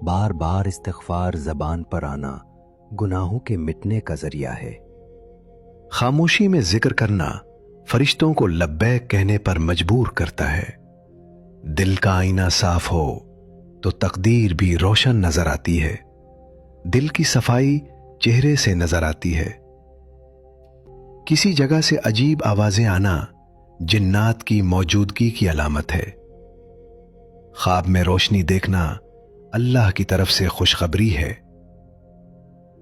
بار بار استغفار زبان پر آنا گناہوں کے مٹنے کا ذریعہ ہے۔ خاموشی میں ذکر کرنا فرشتوں کو لبیک کہنے پر مجبور کرتا ہے۔ دل کا آئینہ صاف ہو تو تقدیر بھی روشن نظر آتی ہے۔ دل کی صفائی چہرے سے نظر آتی ہے۔ کسی جگہ سے عجیب آوازیں آنا جنات کی موجودگی کی علامت ہے۔ خواب میں روشنی دیکھنا اللہ کی طرف سے خوشخبری ہے۔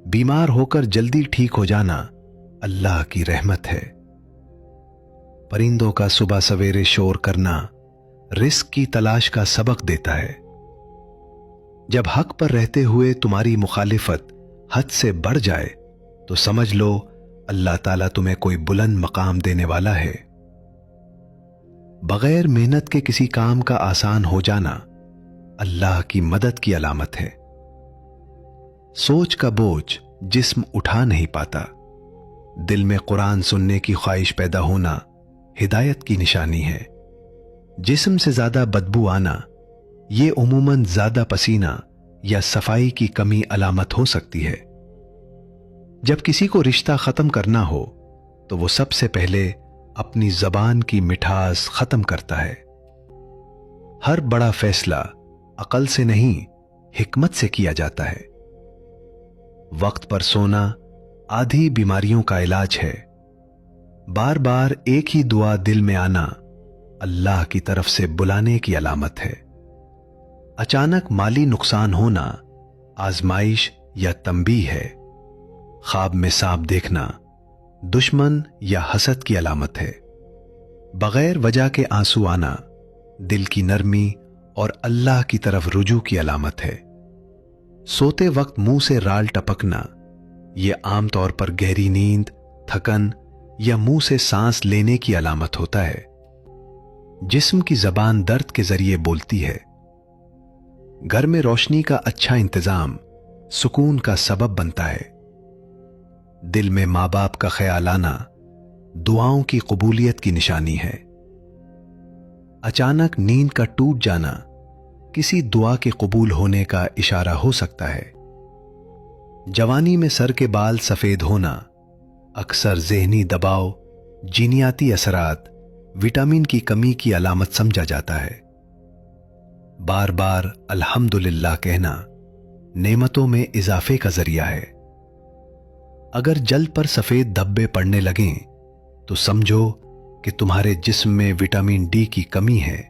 بیمار ہو کر جلدی ٹھیک ہو جانا اللہ کی رحمت ہے۔ پرندوں کا صبح سویرے شور کرنا رزق کی تلاش کا سبق دیتا ہے۔ جب حق پر رہتے ہوئے تمہاری مخالفت حد سے بڑھ جائے تو سمجھ لو اللہ تعالیٰ تمہیں کوئی بلند مقام دینے والا ہے۔ بغیر محنت کے کسی کام کا آسان ہو جانا اللہ کی مدد کی علامت ہے۔ سوچ کا بوجھ جسم اٹھا نہیں پاتا۔ دل میں قرآن سننے کی خواہش پیدا ہونا ہدایت کی نشانی ہے۔ جسم سے زیادہ بدبو آنا یہ عموماً زیادہ پسینہ یا صفائی کی کمی علامت ہو سکتی ہے۔ جب کسی کو رشتہ ختم کرنا ہو تو وہ سب سے پہلے اپنی زبان کی مٹھاس ختم کرتا ہے۔ ہر بڑا فیصلہ عقل سے نہیں حکمت سے کیا جاتا ہے۔ وقت پر سونا آدھی بیماریوں کا علاج ہے۔ بار بار ایک ہی دعا دل میں آنا اللہ کی طرف سے بلانے کی علامت ہے۔ اچانک مالی نقصان ہونا آزمائش یا تنبیہ ہے۔ خواب میں سانپ دیکھنا دشمن یا حسد کی علامت ہے۔ بغیر وجہ کے آنسو آنا دل کی نرمی اور اللہ کی طرف رجوع کی علامت ہے۔ سوتے وقت منہ سے رال ٹپکنا یہ عام طور پر گہری نیند، تھکن یا منہ سے سانس لینے کی علامت ہوتا ہے۔ جسم کی زبان درد کے ذریعے بولتی ہے۔ گھر میں روشنی کا اچھا انتظام سکون کا سبب بنتا ہے۔ دل میں ماں باپ کا خیال آنا دعاؤں کی قبولیت کی نشانی ہے۔ اچانک نیند کا ٹوٹ جانا کسی دعا کے قبول ہونے کا اشارہ ہو سکتا ہے۔ جوانی میں سر کے بال سفید ہونا اکثر ذہنی دباؤ، جینیاتی اثرات، وٹامن کی کمی کی علامت سمجھا جاتا ہے۔ بار بار الحمدللہ کہنا نعمتوں میں اضافے کا ذریعہ ہے۔ اگر جلد پر سفید دھبے پڑنے لگیں تو سمجھو کہ تمہارے جسم میں وٹامن ڈی کی کمی ہے۔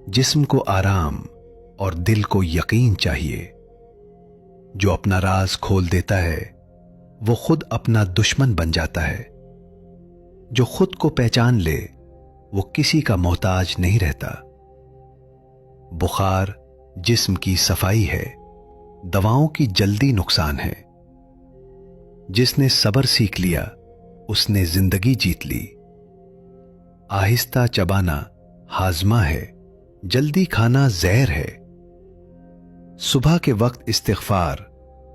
جسم کو آرام اور دل کو یقین چاہیے۔ جو اپنا راز کھول دیتا ہے وہ خود اپنا دشمن بن جاتا ہے۔ جو خود کو پہچان لے وہ کسی کا محتاج نہیں رہتا۔ بخار جسم کی صفائی ہے، دواؤں کی جلدی نقصان ہے۔ جس نے صبر سیکھ لیا اس نے زندگی جیت لی۔ آہستہ چبانا ہاضمہ ہے، جلدی کھانا زہر ہے۔ صبح کے وقت استغفار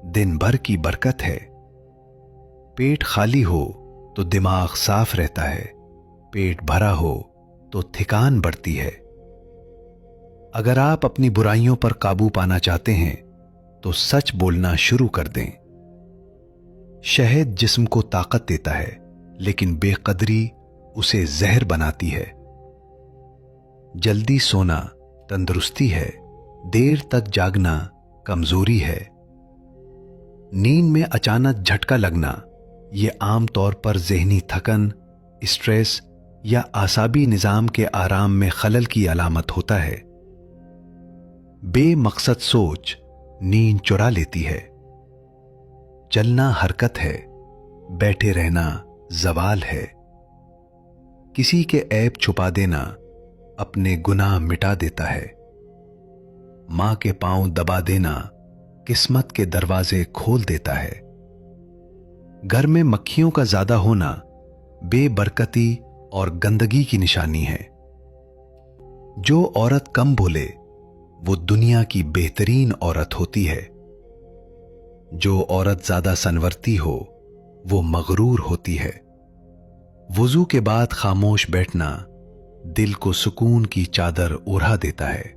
دن بھر کی برکت ہے۔ پیٹ خالی ہو تو دماغ صاف رہتا ہے، پیٹ بھرا ہو تو تھکان بڑھتی ہے۔ اگر آپ اپنی برائیوں پر قابو پانا چاہتے ہیں تو سچ بولنا شروع کر دیں۔ شہد جسم کو طاقت دیتا ہے لیکن بے قدری اسے زہر بناتی ہے۔ جلدی سونا تندرستی ہے، دیر تک جاگنا کمزوری ہے۔ نیند میں اچانک جھٹکا لگنا یہ عام طور پر ذہنی تھکن، اسٹریس یا اعصابی نظام کے آرام میں خلل کی علامت ہوتا ہے۔ بے مقصد سوچ نیند چرا لیتی ہے۔ چلنا حرکت ہے، بیٹھے رہنا زوال ہے۔ کسی کے عیب چھپا دینا اپنے گناہ مٹا دیتا ہے۔ ماں کے پاؤں دبا دینا قسمت کے دروازے کھول دیتا ہے۔ گھر میں مکھیوں کا زیادہ ہونا بے برکتی اور گندگی کی نشانی ہے۔ جو عورت کم بولے وہ دنیا کی بہترین عورت ہوتی ہے۔ جو عورت زیادہ سنورتی ہو وہ مغرور ہوتی ہے۔ وضو کے بعد خاموش بیٹھنا دل کو سکون کی چادر اوڑھا دیتا ہے۔